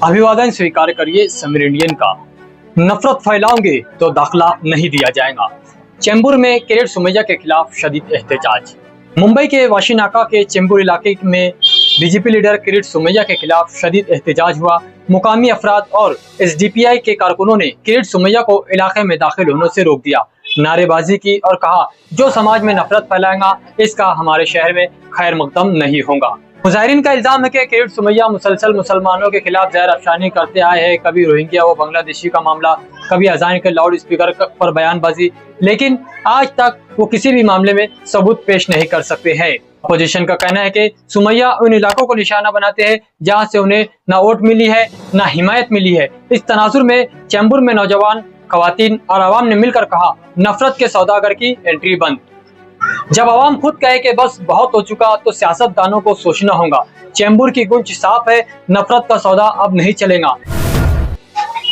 अभिवादन स्वीकार करिए समीर इंडियन का। नफरत फैलाओगे तो दाखिला नहीं दिया जाएगा। चेंबूर में किरीट सोमैया के खिलाफ शदीद एहतजाज। मुंबई के वाशीनाका के चेंबूर इलाके में बीजेपी लीडर किरीट सोमैया के खिलाफ शदीद एहतजाज हुआ। मुकामी अफराद और एसडीपीआई के कारकुनों ने किरीट सोमैया को इलाके में दाखिल होने से रोक दिया, नारेबाजी की और कहा जो समाज में नफरत फैलाएगा इसका हमारे शहर में खैर मकदम नहीं होगा। मुजाहिरीन का इल्जाम है कि किरीट सोमैया मुसलसल मुसलमानों के खिलाफ जहर अफशानी करते आए हैं, कभी रोहिंग्या व बांग्लादेशी का मामला, कभी अजान के लाउड स्पीकर पर बयानबाजी, लेकिन आज तक वो किसी भी मामले में सबूत पेश नहीं कर सकते हैं। अपोजिशन का कहना है कि सोमैया उन इलाकों को निशाना बनाते हैं जहां से उन्हें न वोट मिली है न हिमायत मिली है। इस तनाजुर में चेंबूर में नौजवान, खवातीन और आवाम ने मिलकर कहा नफरत के सौदागर की एंट्री बंद। जब आवाम खुद कहे कि बस बहुत हो चुका तो सियासतदानों को सोचना होगा। चेंबूर की गूंज साफ है, नफरत का सौदा अब नहीं चलेगा।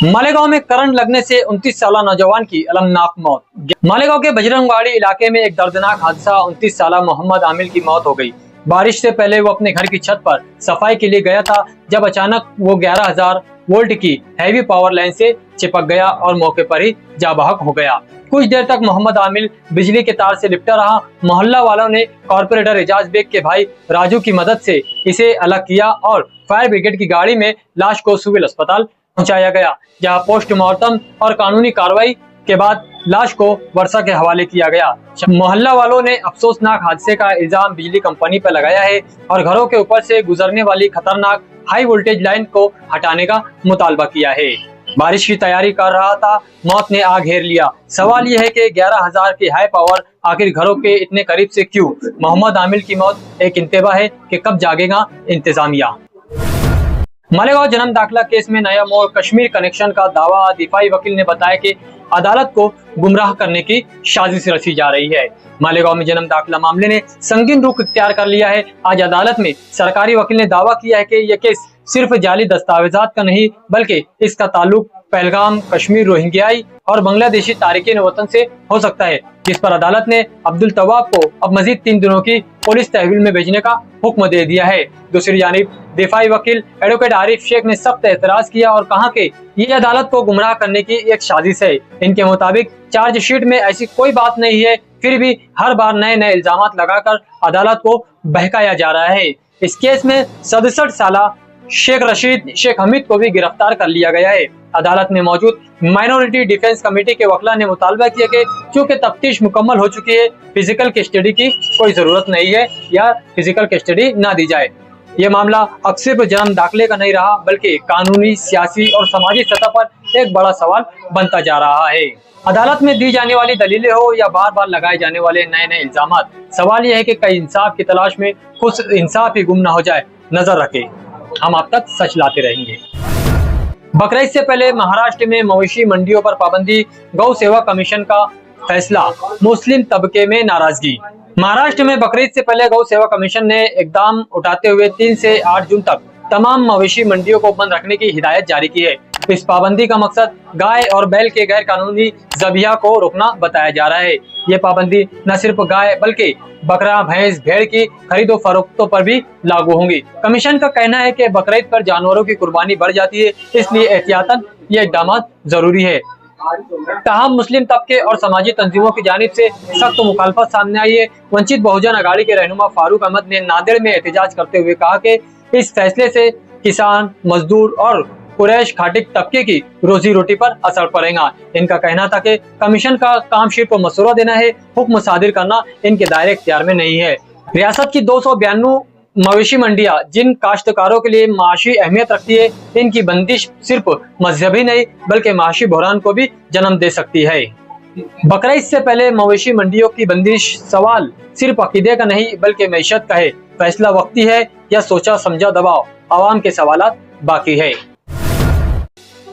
मालेगांव में करंट लगने से 29 साल नौजवान की अलमनाक मौत। मालेगांव के बजरंगवाड़ी इलाके में एक दर्दनाक हादसा, 29 साल मोहम्मद आमिर की मौत हो गई। बारिश से पहले वो अपने घर की छत पर सफाई के लिए गया था, जब अचानक वो 11,000 वोल्ट की हैवी पावर लाइन से चिपक गया और मौके पर ही जाँ बहक हो गया। कुछ देर तक मोहम्मद आमिर बिजली के तार से लिपटा रहा। मोहल्ला वालों ने कॉर्पोरेटर एजाज बेग के भाई राजू की मदद से इसे अलग किया और फायर ब्रिगेड की गाड़ी में लाश को सिविल अस्पताल पहुंचाया गया, जहां पोस्टमार्टम और कानूनी कार्रवाई के बाद लाश को वर्षा के हवाले किया गया। मोहल्ला वालों ने अफसोसनाक हादसे का इल्जाम बिजली कंपनी पर लगाया है और घरों के ऊपर से गुजरने वाली खतरनाक हाई वोल्टेज लाइन को हटाने का मुतालबा किया है। बारिश की तैयारी कर रहा था, मौत ने आ घेर लिया। सवाल यह है कि 11,000 की हाई पावर आखिर घरों के इतने करीब से क्यों? मोहम्मद आमिर की मौत एक इंतबा है कि कब जागेगा इंतजामिया। मालेगांव जन्म दाखिला केस में नया मोड़, कश्मीर कनेक्शन का दावा। दिफाई वकील ने बताया कि अदालत को गुमराह करने की साजिश रची जा रही है। मालेगांव में जन्म दाखिला मामले ने संगीन रुख इख्तियार कर लिया है। आज अदालत में सरकारी वकील ने दावा किया है कि यह केस सिर्फ जाली दस्तावेजात का नहीं, बल्कि इसका ताल्लुक पहलगाम, कश्मीर, रोहिंग्याई और बांग्लादेशी तारिकीन वतन से हो सकता है, जिस पर अदालत ने अब्दुल तवाब को अब मजीद 3 दिनों की पुलिस तहवील में भेजने का हुक्म दे दिया है। दूसरी जानिब दिफाई वकील एडवोकेट आरिफ शेख ने सख्त एतराज किया और कहा कि ये अदालत को गुमराह करने की एक साजिश है। इनके मुताबिक चार्जशीट में ऐसी कोई बात नहीं है, फिर भी हर बार नए नए इल्जाम लगाकर अदालत को बहकाया जा रहा है। इस केस में 67 साल शेख रशीद शेख हमीद को भी गिरफ्तार कर लिया गया है। अदालत में मौजूद माइनॉरिटी डिफेंस कमेटी के वकील ने मुतालबा किया कि चूंकि तफ्तीश मुकम्मल हो चुकी है, फिजिकल कस्टडी की कोई जरूरत नहीं है या फिजिकल कस्टडी ना दी जाए। ये मामला अब सिर्फ जन्म दाखिले का नहीं रहा, बल्कि कानूनी, सियासी और समाजी सतह पर एक बड़ा सवाल बनता जा रहा है। अदालत में दी जाने वाली दलीलें हो या बार बार लगाए जाने वाले नए नए इल्जाम, सवाल यह है कि कई इंसाफ की तलाश में खुद इंसाफ ही गुम न हो जाए। नजर रखें, हम आप तक सच लाते रहेंगे। बकरीद से पहले महाराष्ट्र में मवेशी मंडियों पर पाबंदी, गौ सेवा कमीशन का फैसला, मुस्लिम तबके में नाराजगी। महाराष्ट्र में बकरीद से पहले गौ सेवा कमीशन ने इकदाम उठाते हुए 3 से 8 जून तक तमाम मवेशी मंडियों को बंद रखने की हिदायत जारी की है। इस पाबंदी का मकसद गाय और बैल के गैर कानूनी ज़बिया को रोकना बताया जा रहा है। ये पाबंदी न सिर्फ गाय बल्कि बकरा, भैंस, भेड़ की खरीदो फरोख्तों पर भी लागू होंगी। कमीशन का कहना है कि बकरीद पर जानवरों की कुर्बानी बढ़ जाती है, इसलिए एहतियातन ये इकदाम जरूरी है। ताहम मुस्लिम तबके और समाजी तंजीमों की जानिब से सख्त मुखालफत सामने आई है। वंचित बहुजन अघाड़ी के रहनुमा फारूक अहमद ने नांदेड़ में एहतजाज करते हुए कहा कि इस फैसले से किसान, मजदूर और कुरैश खाटिक तबके की रोजी रोटी पर असर पड़ेगा। इनका कहना था कि कमीशन का काम सिर्फ मशवरा देना है, हुक्म सादिर करना इनके दायरे इख्तियार में नहीं है। रियासत की 292 मवेशी मंडियां जिन काश्तकारों के लिए माशी अहमियत रखती है, इनकी बंदिश सिर्फ मजहबी नहीं बल्कि माशी बहरान को भी जन्म दे सकती है। बकरीद से पहले मवेशी मंडियों की बंदिश सवाल सिर्फ अकीदे का नहीं बल्कि मैशत का है। फैसला वक्ती है या सोचा समझा दबाव, आवाम के सवालात बाकी है।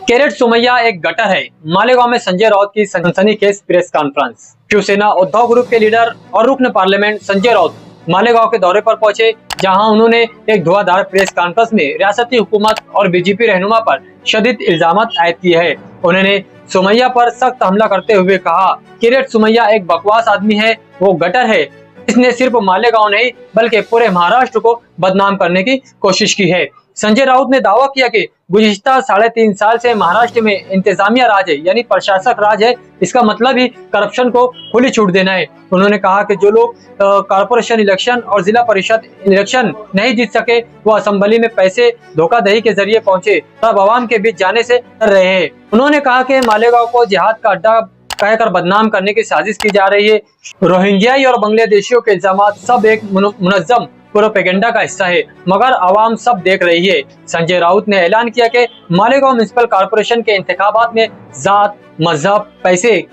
किरीट सोमैया एक गटर है। मालेगांव में संजय राउत की सनसनीखेज press conference. Shiv Sena Uddhav group के लीडर और रुकन पार्लियामेंट संजय राउत मालेगांव के दौरे पर पहुंचे, जहां उन्होंने एक धुआंधार प्रेस कॉन्फ्रेंस में रियासती हुकूमत और बीजेपी रहनुमा पर शदीद इल्जाम आयद किए हैं। उन्होंने सोमैया पर सख्त हमला करते हुए कहा, किरीट सोमैया एक बकवास आदमी है, वो गटर है। इसने सिर्फ मालेगांव नहीं बल्कि पूरे महाराष्ट्र को बदनाम करने की कोशिश की है। संजय राउत ने दावा किया कि गुज़िश्ता 3.5 साल से महाराष्ट्र में इंतजामिया राज है, यानी प्रशासक राज है। इसका मतलब ही करप्शन को खुली छूट देना है। उन्होंने कहा कि जो लोग कॉर्पोरेशन इलेक्शन और जिला परिषद इलेक्शन नहीं जीत सके, वो असेंबली में पैसे धोखाधड़ी के जरिए पहुंचे, तब आवाम के बीच जाने से डर रहे हैं। उन्होंने कहा कि मालेगांव को जिहाद का अड्डा कहकर बदनाम करने की साजिश की जा रही है। रोहिंग्याई और बांग्लादेशियों के इल्जामात सब एक मुनज़्ज़म प्रोपेगेंडा का हिस्सा है, मगर आवाम सब देख रही है। संजय राउत ने ऐलान किया कि मालेगांव म्युनिसिपल कॉर्पोरेशन के इंतखाबात में जात, मजहब, पैसे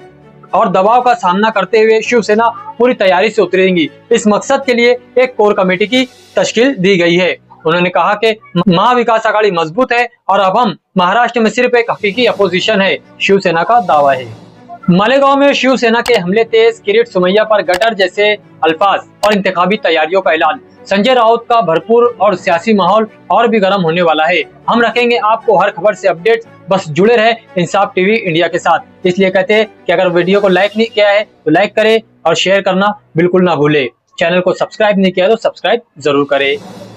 और दबाव का सामना करते हुए शिवसेना पूरी तैयारी से उतरेगी। इस मकसद के लिए एक कोर कमेटी की तश्कील दी गई है। उन्होंने कहा कि महाविकास आघाड़ी मजबूत है और अब हम महाराष्ट्र में सिर्फ एक हकीकी अपोजिशन है, शिवसेना का दावा है। मालेगांव में शिवसेना के हमले तेज, किरीट सोमैया पर गटर जैसे अल्फाज और इंतखाबी तैयारियों का ऐलान। संजय राउत का भरपूर और सियासी माहौल और भी गर्म होने वाला है। हम रखेंगे आपको हर खबर से अपडेट, बस जुड़े रहे इंसाफ टीवी इंडिया के साथ। इसलिए कहते हैं कि अगर वीडियो को लाइक नहीं किया है तो लाइक करें और शेयर करना बिल्कुल ना भूले। चैनल को सब्सक्राइब नहीं किया तो सब्सक्राइब जरूर करें।